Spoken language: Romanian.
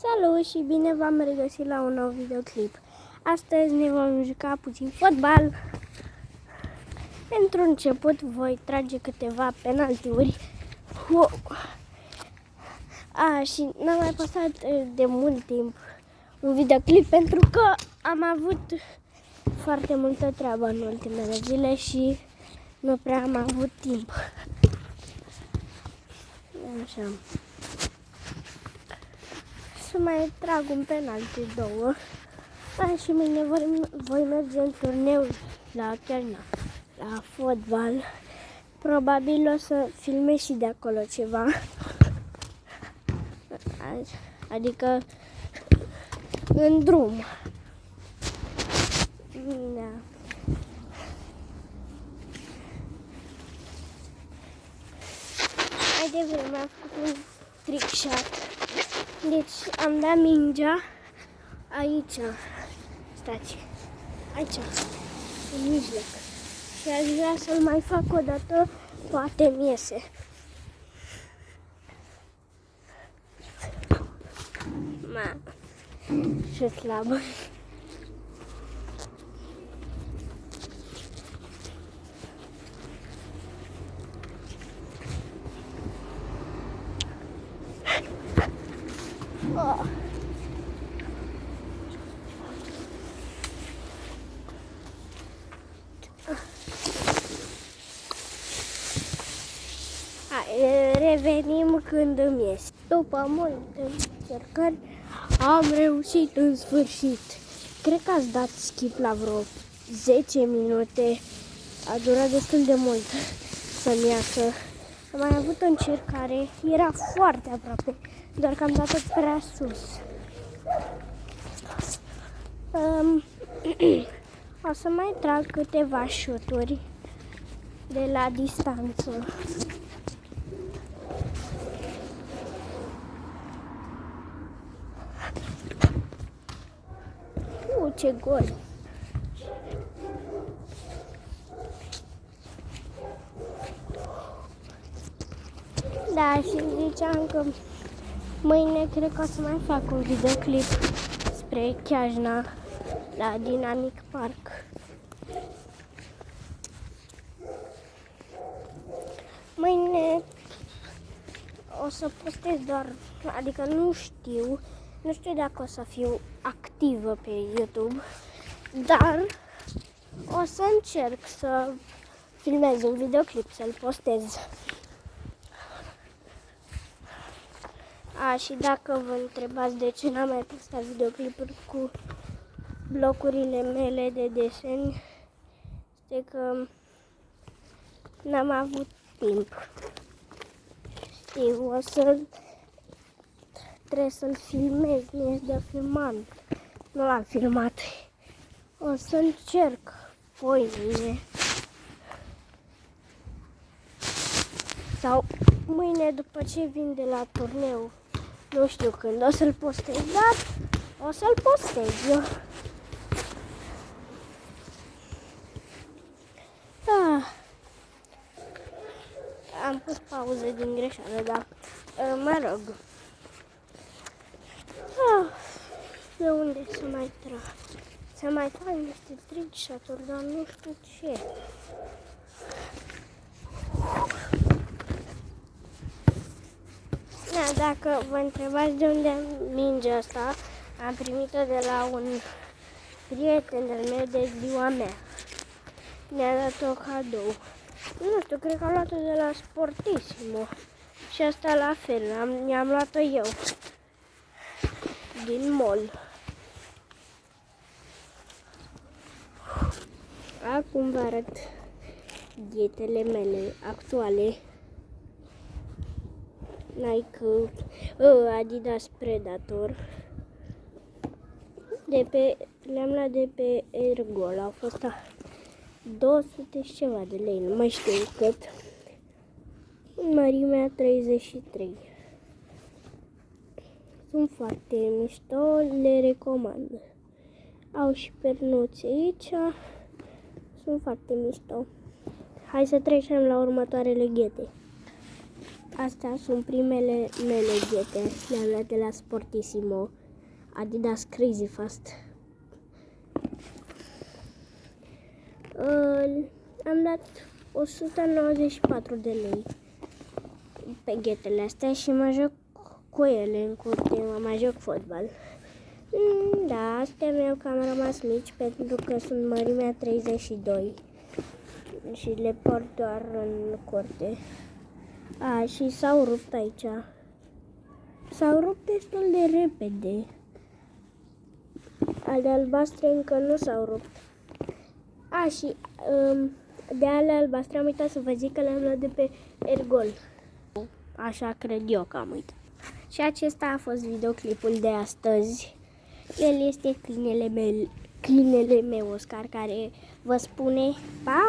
Salut și bine v-am regăsit la un nou videoclip. Astăzi ne vom juca puțin fotbal. Pentru început voi trage câteva penaltiuri. Wow. Și n-am mai postat de mult timp un videoclip pentru că am avut foarte multă treabă în ultimele zile și nu prea am avut timp. Așa. Să mai trag un penalti, două. Și mâine voi merge în turneu la fotbal. Probabil o să filmez și de acolo ceva. Adică în drum. Da. Mai devreme am făcut un trick shot. Deci am dat mingea aici. Stați. Aici. În mijloc. Și aș vrea să-l mai fac o dată, poate mi iese. Ce slabă. Oh. Revenim când îmi iese. După multe încercări am reușit în sfârșit. Cred că ați dat skip la vreo 10 minute. A durat destul de mult să-mi iasă. Am mai avut o încercare, era foarte aproape, doar că am dat-o prea sus. O să mai trag câteva șuturi de la distanță. Ce gol! Da, și ziceam că mâine cred că o să mai fac un videoclip spre Chiajna la Dynamic Park. Mâine o să postez doar, adică nu știu dacă o să fiu activă pe YouTube, dar o să încerc să filmez un videoclip, să-l postez. Și dacă vă întrebați de ce n-am mai postat videoclipuri cu blocurile mele de desen, este că n-am avut timp. Știu, trebuie să-l filmez, nu este de filmat. Nu l-am filmat. O să încerc mâine sau mâine după ce vin de la turneu. Nu știu când o să-l postez, dar o să-l postez eu. Am pus pauză din greșeală, dar mă rog. De unde să mai trag? Să mai fac niște trick shot-uri, dar nu știu ce. Dacă vă întrebați de unde am mingea asta, am primit-o de la un prieten de-al meu de ziua mea. Ne-a dat-o cadou. Nu știu, cred că am luat-o de la Sportissimo. Și asta la fel, mi-am luat-o eu. Din mall. Acum vă arăt ghetele mele actuale. Nike, Adidas Predator. Le-am luat de pe Ergol, au fost 200 și ceva de lei, nu mai știu cât. În mărimea 33. Sunt foarte mișto, le recomand. Au și pernuți aici. Sunt foarte mișto. Hai să trecem la următoarele ghete. Astea sunt primele mele ghete. Le-am luat de la Sportissimo. Adidas Crazy Fast. Am dat 194 de lei pe ghetele astea și mă joc cu ele în curte, mă mai joc fotbal. Da, astea mi-au cam rămas mici pentru că sunt mărimea 32 și le port doar în curte. Și s-au rupt aici. S-au rupt destul de repede. Ale albastre încă nu s-au rupt. Și de ale albastre am uitat să vă zic că le-am luat de pe Ergol. Așa cred eu că am uitat. Și acesta a fost videoclipul de astăzi. El este câinele meu, Oscar, care vă spune pa!